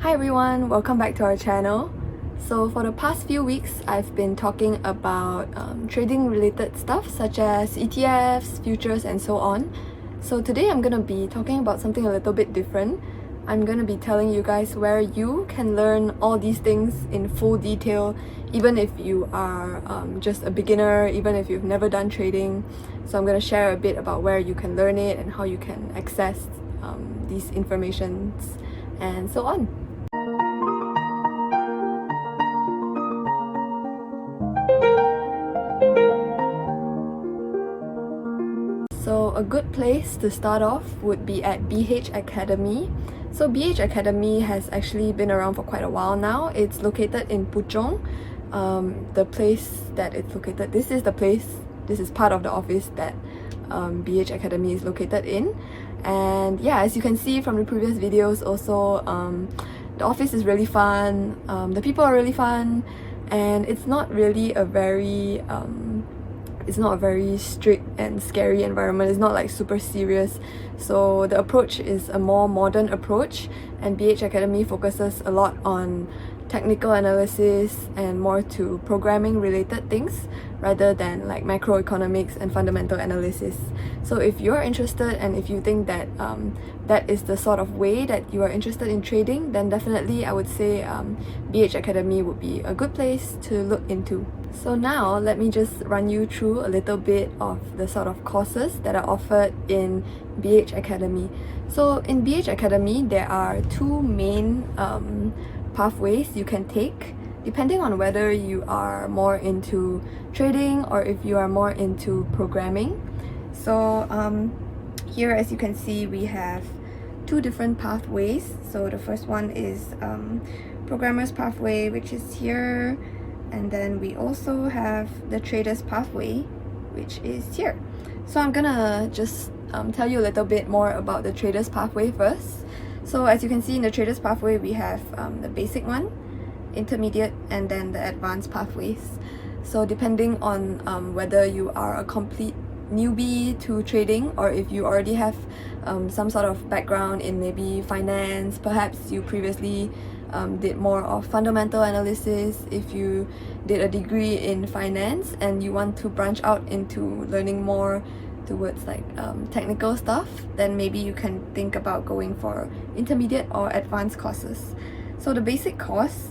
Hi everyone, welcome back to our channel. So for the past few weeks, I've been talking about trading related stuff such as ETFs, futures and so on. So today I'm going to be talking about something a little bit different. I'm going to be telling you guys where you can learn all these things in full detail, even if you are just a beginner, even if you've never done trading. So I'm going to share a bit about where you can learn it and how you can access these informations and so on. So a good place to start off would be at BH Academy. So BH Academy has actually been around for quite a while now. It's located in Puchong. The place that it's located, this is part of the office that BH Academy is located in. And yeah, as you can see from the previous videos also, the office is really fun, the people are really fun, and it's not really a very strict and scary environment. It's not like super serious. So the approach is a more modern approach, and BH Academy focuses a lot on technical analysis and more to programming related things rather than like macroeconomics and fundamental analysis. So if you're interested and if you think that that is the sort of way that you are interested in trading, then definitely I would say BH Academy would be a good place to look into. So now let me just run you through a little bit of the sort of courses that are offered in BH Academy. So in BH Academy, there are two main pathways you can take depending on whether you are more into trading or if you are more into programming. So here, as you can see, we have two different pathways. So the first one is programmer's pathway, which is here, and then we also have the trader's pathway, which is here. So I'm gonna just tell you a little bit more about the trader's pathway first. So as you can see in the trader's pathway, we have the basic one, intermediate, and then the advanced pathways. So depending on whether you are a complete newbie to trading or if you already have some sort of background in maybe finance, perhaps you previously did more of fundamental analysis, if you did a degree in finance and you want to branch out into learning more towards like technical stuff, then maybe you can think about going for intermediate or advanced courses. So the basic course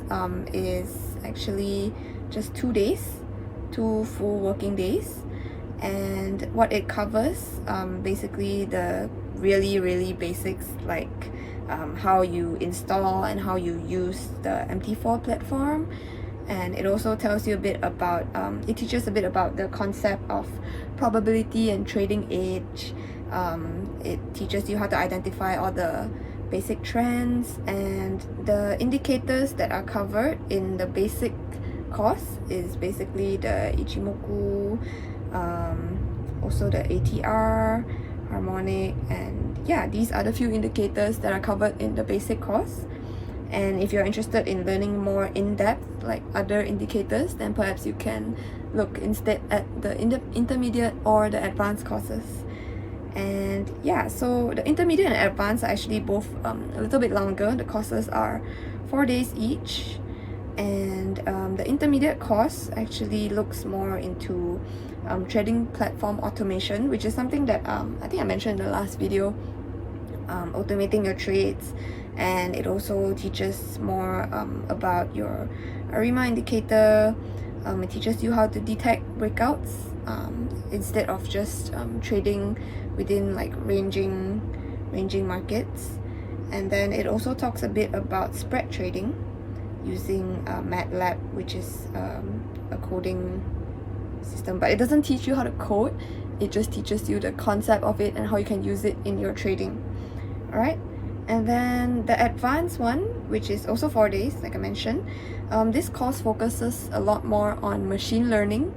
is actually just 2 days, 2 full working days, and what it covers, basically the really basics, like how you install and how you use the MT4 platform. And it also tells you a bit about, it teaches a bit about the concept of probability and trading age. It teaches you how to identify all the basic trends, and the indicators that are covered in the basic course is basically the Ichimoku, also the ATR, harmonic, and yeah, these are the few indicators that are covered in the basic course. And if you're interested in learning more in-depth, like other indicators, then perhaps you can look instead at the intermediate or the advanced courses. And yeah, so the intermediate and advanced are actually both a little bit longer. The courses are 4 days each. And the intermediate course actually looks more into trading platform automation, which is something that I think I mentioned in the last video, automating your trades. And it also teaches more about your ARIMA indicator. It teaches you how to detect breakouts instead of just trading within like ranging markets. And then it also talks a bit about spread trading using MATLAB, which is a coding system, but it doesn't teach you how to code. It just teaches you the concept of it and how you can use it in your trading. Alright. And then the advanced one, which is also 4 days, like I mentioned, this course focuses a lot more on machine learning.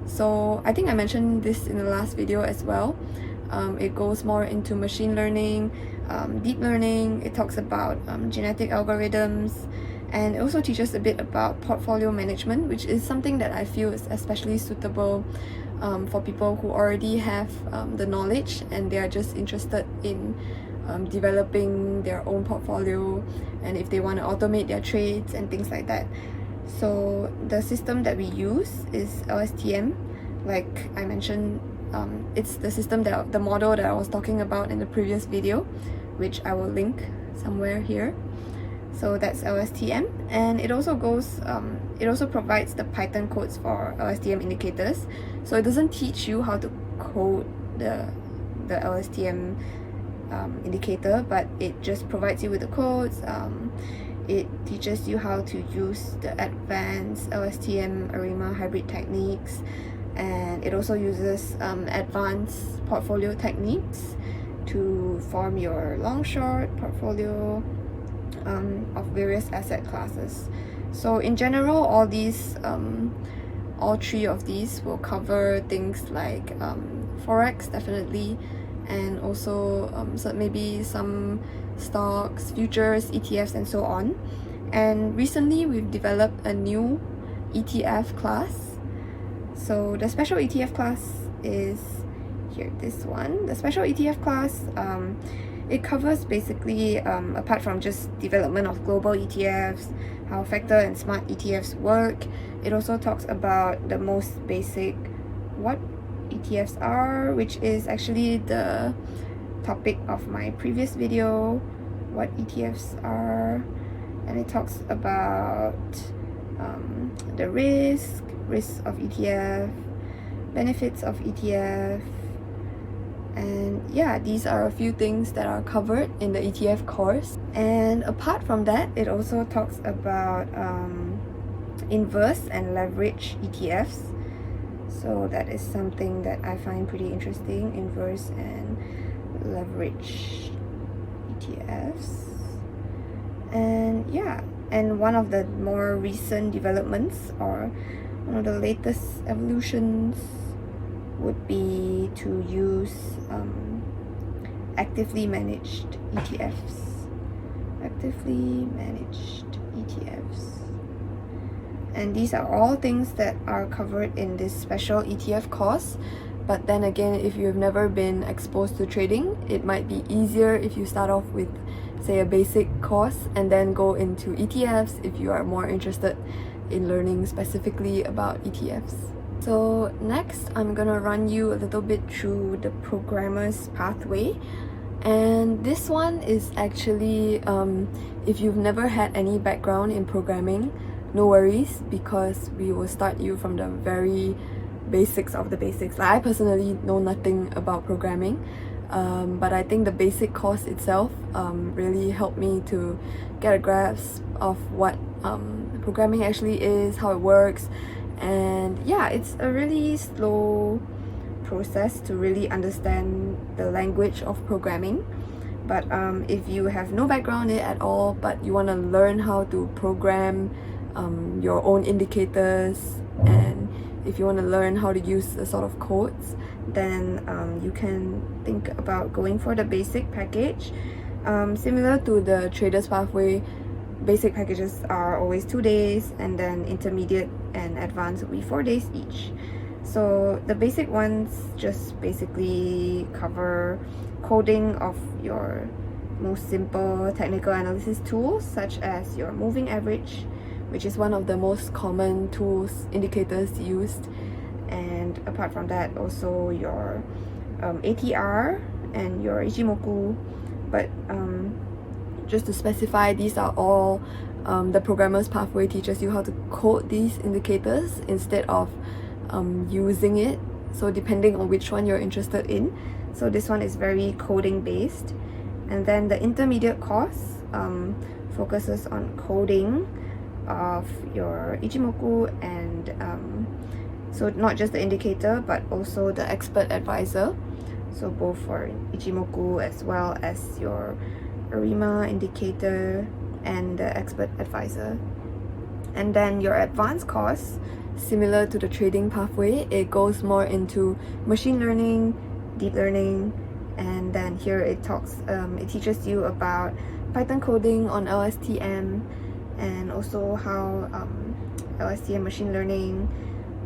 So I think I mentioned this in the last video as well. It goes more into machine learning, deep learning. It talks about genetic algorithms, and it also teaches a bit about portfolio management, which is something that I feel is especially suitable for people who already have the knowledge and they are just interested in developing their own portfolio, and if they want to automate their trades and things like that. So the system that we use is LSTM. Like I mentioned, it's the system the model that I was talking about in the previous video, which I will link somewhere here. So that's LSTM, and it also provides the Python codes for LSTM indicators. So it doesn't teach you how to code the LSTM indicator, but it just provides you with the codes. It teaches you how to use the advanced LSTM ARIMA hybrid techniques, and it also uses advanced portfolio techniques to form your long-short portfolio of various asset classes. So in general, all three of these will cover things like Forex, definitely, and also maybe some stocks, futures, ETFs, and so on. And recently we've developed a new ETF class. So the special ETF class is here, this one. The special ETF class, it covers basically, apart from just development of global ETFs, how factor and smart ETFs work, it also talks about the most basic, what ETFs are, which is actually the topic of my previous video, what ETFs are, and it talks about the risks of ETF, benefits of ETF, and yeah, these are a few things that are covered in the ETF course. And apart from that, it also talks about inverse and leverage ETFs. So that is something that I find pretty interesting, inverse and leverage ETFs. And yeah, and one of the more recent developments, or one of the latest evolutions, would be to use actively managed ETFs. And these are all things that are covered in this special ETF course. But then again, if you've never been exposed to trading, it might be easier if you start off with, say, a basic course and then go into ETFs if you are more interested in learning specifically about ETFs. So next, I'm gonna run you a little bit through the programmer's pathway. And this one is actually, if you've never had any background in programming, no worries, because we will start you from the very basics of the basics. Like, I personally know nothing about programming, but I think the basic course itself really helped me to get a grasp of what programming actually is, how it works. And yeah, it's a really slow process to really understand the language of programming. But if you have no background in it at all, but you want to learn how to program your own indicators, and if you want to learn how to use the sort of codes, then you can think about going for the basic package. Similar to the trader's pathway, basic packages are always 2 days, and then intermediate and advanced will be 4 days each. So the basic ones just basically cover coding of your most simple technical analysis tools, such as your moving average, which is one of the most common tools, indicators used. And apart from that, also your ATR and your Ichimoku. But just to specify, these are all the programmer's pathway teaches you how to code these indicators instead of using it. So depending on which one you're interested in. So this one is very coding based. And then the intermediate course focuses on coding of your Ichimoku, and so not just the indicator but also the expert advisor. So both for Ichimoku as well as your ARIMA indicator and the expert advisor. And then your advanced course, similar to the trading pathway, it goes more into machine learning, deep learning, and then here it teaches you about Python coding on LSTM, and also how LSTM machine learning,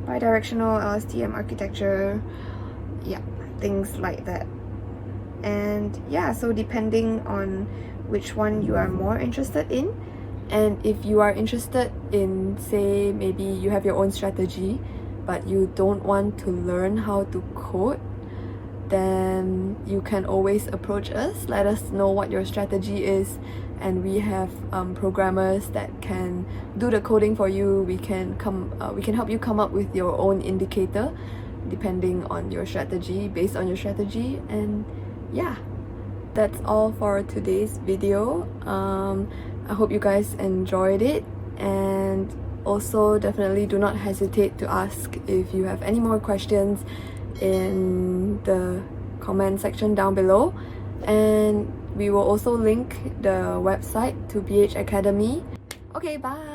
bidirectional LSTM architecture, yeah, things like that. And yeah, so depending on which one you are more interested in, and if you are interested in, say, maybe you have your own strategy but you don't want to learn how to code, then you can always approach us. Let us know what your strategy is, and we have programmers that can do the coding for you. We can help you come up with your own indicator depending on your strategy, based on your strategy. And yeah, that's all for today's video. I hope you guys enjoyed it, and also definitely do not hesitate to ask if you have any more questions in the comment section down below. And we will also link the website to BH Academy. Okay, bye!